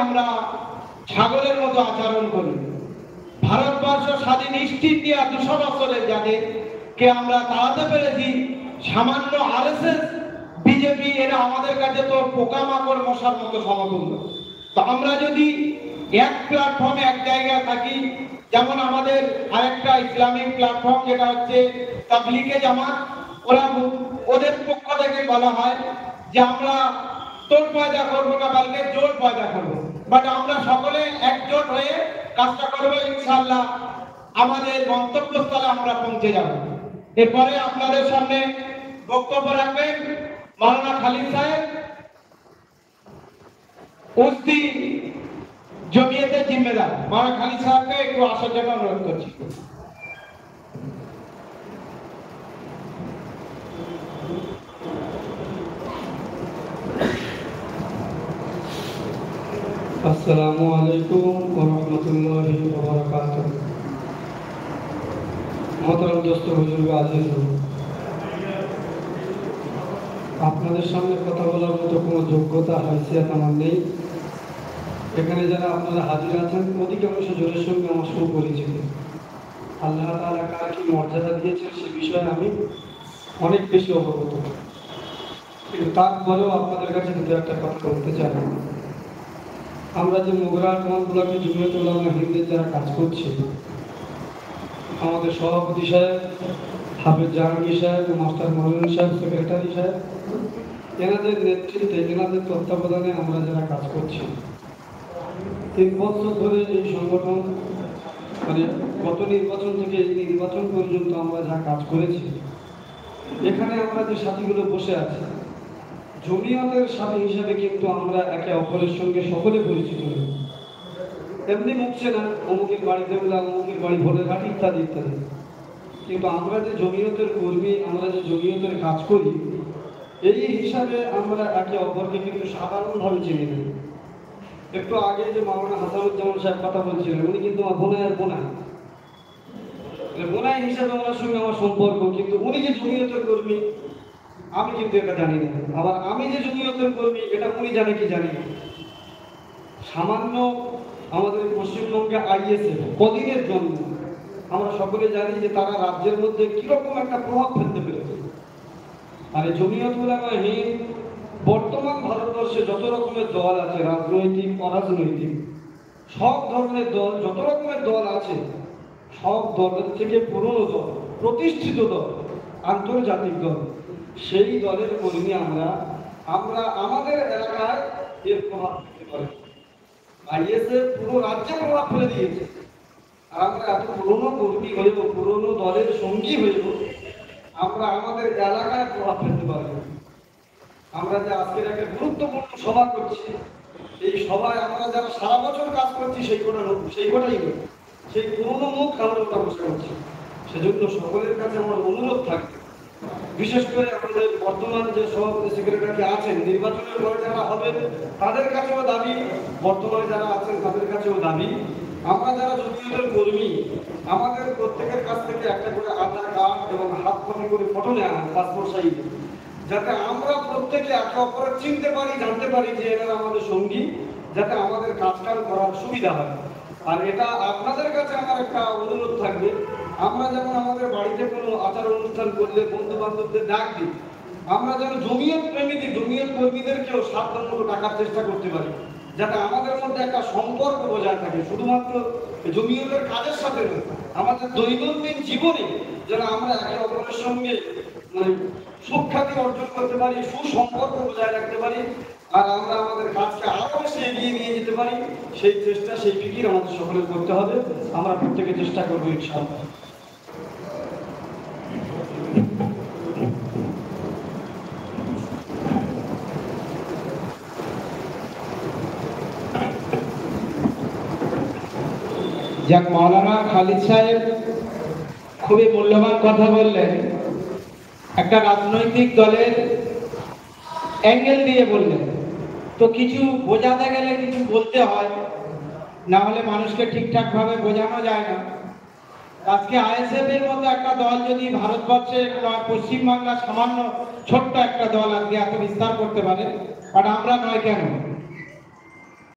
আমরা ছাগলের মতো আচরণ করি। ভারতবর্ষ স্বাধীন ইস্ট ইন্ডিয়া 200 বছরে যাদেরকে আমরা তাড়াতে পেরেছি, সামান্য আরএসএস বিজেপি এরা আমাদের কাছে তো পোকামাকড় মশার মতো সমতুল্য। তো আমরা যদি এক প্ল্যাটফর্মে এক জায়গায় থাকি, যেমন আমাদের আরেকটা ইসলামিক প্ল্যাটফর্ম যেটা হচ্ছে তাবলিগে জামাত, ওদের পক্ষ থেকে বলা হয় যে আমরা তোর পয়দা করবো না, বলকে জোর পয়দা করবো। বাট আমরা সকলে একজোট হয়ে কাজটা করবো, ইনশাআল্লাহ আমাদের গন্তব্যস্থলে আমরা পৌঁছে যাব। এরপরে আপনাদের সামনে বক্তব্য রাখবেন মাওলানা খালিদ সাহেব, উস্তি জমিয়তের জিম্মেদার। মাওলানা খালিদ সাহেবকে একটু আসার জন্য অনুরোধ করছি। আসসালামু আলাইকুম ওয়া রাহমাতুল্লাহি ওয়া বারাকাতুহু। মোহতারাম দোস্ত, বুজুর্গ, আজিজ, আপনাদের সামনে কথা বলার মতো কোনো যোগ্যতা হাইসিয়াত আমার নেই। এখানে যারা আপনারা হাজির আছেন অধিকাংশ জোরের সঙ্গে আমার সুপরিচিত। আল্লাহ তাআলা কার কি মর্যাদা দিয়েছেন সে বিষয়ে আমি অনেক বেশি অবগত, কিন্তু তারপরেও আপনাদের কাছে কিন্তু একটা কথা বলতে চাই। আমরা যে মোগরা ব্লকে জমিয়ত উলামা হিন্দের যারা কাজ করছি, আমাদের সভাপতি সাহেব, হাফেজ জাহাঙ্গীর সাহেব, মাস্টার মৌলানা সাহেব, সেক্রেটারি সাহেব, এনাদের নেতৃত্বে, এনাদের তত্ত্বাবধানে আমরা যারা কাজ করছি, 3 বছর ধরে এই সংগঠন, মানে গত নির্বাচন থেকে এই নির্বাচন পর্যন্ত আমরা যা কাজ করেছি, এখানে আমরা যে সাথীগুলো বসে আছি জমিয়তের সাথী হিসাবে কিন্তু আমরা একে অপরের সঙ্গে সকলে পরিচিত হই। এমনি মুখছে না অমুকের বাড়িতে গেলাম, অমুকের বাড়ি ভোরের ঘাট ইত্যাদি ইত্যাদি, কিন্তু আমরা যে জমিয়তের কর্মী, আমরা যে জমিয়তের কাজ করি, এই হিসাবে আমরা একে অপরকে কিন্তু সাধারণভাবে চিনি না। একটু আগে যে মাওলানা হাসানুজ্জামান সাহেব কথা বলছিলেন, উনি কিন্তু আমার বোনায়ের বোনাই হিসাবে ওনার সঙ্গে আমার সম্পর্ক, কিন্তু উনি যে জমিয়তের কর্মী আমি কিন্তু এটা জানি না। আবার আমি যে জমিয়তের কর্মী এটা উনি জানে কি জানি না। সামান্য আমাদের পশ্চিমবঙ্গে আইএসএফ কদিনের জন্য আমরা সকলে জানি যে তারা রাজ্যের মধ্যে কিরকম একটা প্রভাব ফেলতে পেরেছে। আর এই জমিয়ত উলামা হিন্দ বর্তমান ভারতবর্ষে যত রকমের দল আছে, রাজনৈতিক, অরাজনৈতিক, সব ধরনের দল, যত রকমের দল আছে, সব দলের থেকে পুরনো দল, প্রতিষ্ঠিত দল, আন্তর্জাতিক দল, সেই দলের কর্মী আমরা আমাদের এলাকায় এর প্রভাব ফেলতে পারি। আইএসএফ পুরো রাজ্যে প্রভাব ফেলে দিয়েছে, আর আমরা এত পুরনো কর্মী হইব, পুরনো দলের সঙ্গী হইব, আমরা আমাদের এলাকায় প্রভাব ফেলতে পারবো। আমরা যে আজকের একটা গুরুত্বপূর্ণ সভা করছি, এই সভায় আমরা যারা সারা বছর কাজ করছি সেই কটাই হই, সেই পুরনো মুখ আমরা ওটা বসে করছি। সেজন্য সকলের কাছে আমার অনুরোধ থাকবে, বিশেষ করে আমাদের বর্তমান যে সভাপতি সেক্রেটারি আছেন, নির্বাচনের পরে যারা হবেন তাদের কাছেও দাবি, বর্তমানে যারা আছেন তাদের কাছেও দাবি, আমরা যারা জমিয়তের কর্মী, আমাদের প্রত্যেকের কাছ থেকে একটা করে আধার কার্ড এবং হাত কপি করে ফটো নেওয়া হয় পাসপোর্ট সাইজ, যাতে আমরা প্রত্যেকে একে অপরের চিনতে পারি, জানতে পারি যে এনারা আমাদের সঙ্গী, যাতে আমাদের কাজকাম করার সুবিধা হয়। আর এটা আপনাদের কাছে আমার একটা অনুরোধ থাকবে, আমরা যেমন আমাদের বাড়িতে কোনো আচার অনুষ্ঠান করলে বন্ধু বান্ধবদের ডাক দিই, আমরা যেন জমিয়ত প্রেমীদের, জমিয়ত কর্মীদেরকেও সাধ্যমতো ডাকার চেষ্টা করতে পারি, যাতে আমাদের মধ্যে একটা সম্পর্ক বজায় থাকে। শুধুমাত্র জমিয়তের কাজের সাথে নয়, আমাদের দৈনন্দিন জীবনে যেন আমরা একে অপরের সঙ্গে মানে সুখ্যাতি অর্জন করতে পারি, সুসম্পর্ক বজায় রাখতে পারি, আর আমরা আমাদের কাজকে আরো বেশি এগিয়ে নিয়ে যেতে পারি, সেই চেষ্টা, সেই ফিকির আমাদের সকলের করতে হবে। আমরা প্রত্যেকে চেষ্টা করবো ইনশাআল্লাহ। যাক, মাওলানা খালিদ সাহেব খুবই মূল্যবান কথা বললেন, একটা রাজনৈতিক দলের অ্যাঙ্গেল দিয়ে বললেন। তো কিছু বোঝাতে গেলে কিছু বলতে হয়, না হলে মানুষকে ঠিকঠাক ভাবে বোঝানো যায় না। আজকে আইএসএফ এর মতো একটা দল যদি ভারতবর্ষে, পশ্চিমবাংলা সামান্য ছোট্ট একটা দল আজকে এত বিস্তার করতে পারে, আর আমরা নয় কেন?